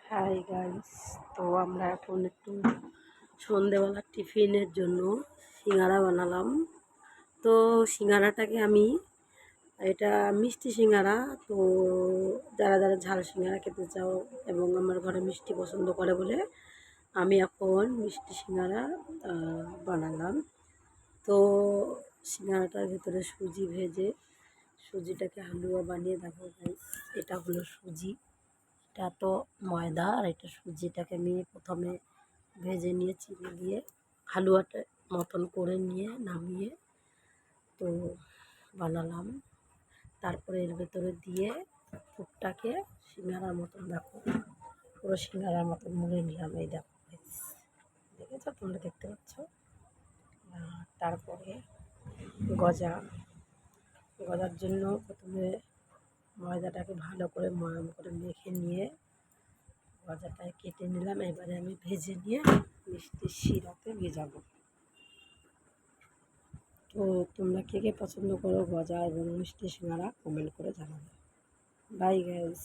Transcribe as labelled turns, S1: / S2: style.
S1: Hi guys, তো আমরা এখন একটু সন্ধেবেলা টিফিনের জন্য সিঙ্গারা বানালাম। তো সিঙ্গারাটাকে আমি, এটা মিষ্টি সিঙ্গারা। তো যারা যারা ঝাল সিঙ্গারা খেতে চাও এবং আমার ঘরে মিষ্টি পছন্দ করে বলে আমি এখন মিষ্টি সিঙ্গারা বানালাম। তো সিঙ্গারাটার ভিতরে সুজি ভেজে সুজিটাকে হালুয়া বানিয়ে দেখো গাইস, এটা হলো সুজি। এটা তো ময়দা আর এটা সুজিটাকে আমি প্রথমে ভেজে নিয়ে চিনি দিয়ে হালুয়াটা মতন করে নিয়ে নামিয়ে তো বানালাম। তারপরে এর ভেতরে দিয়ে পুরটাকে সিঙ্গারার মতন দেখো, পুরো সিঙ্গারার মতন মুড়ে নিলাম। এই দেখো দেখেছো, তোমরা দেখতে পাচ্ছ। তারপরে গজার জন্য প্রথমে ময়দাটাকে ভালো করে ময়াম করে মেখে নিয়ে গজাটায় কেটে নিলাম। এবারে আমি ভেজে নিয়ে মিষ্টির সিরাপে ভেজাবো। তো তোমরা কে কে পছন্দ করো গজা এবং মিষ্টি সিঙ্গারা কমেন্ট করে জানাবে। Bye guys.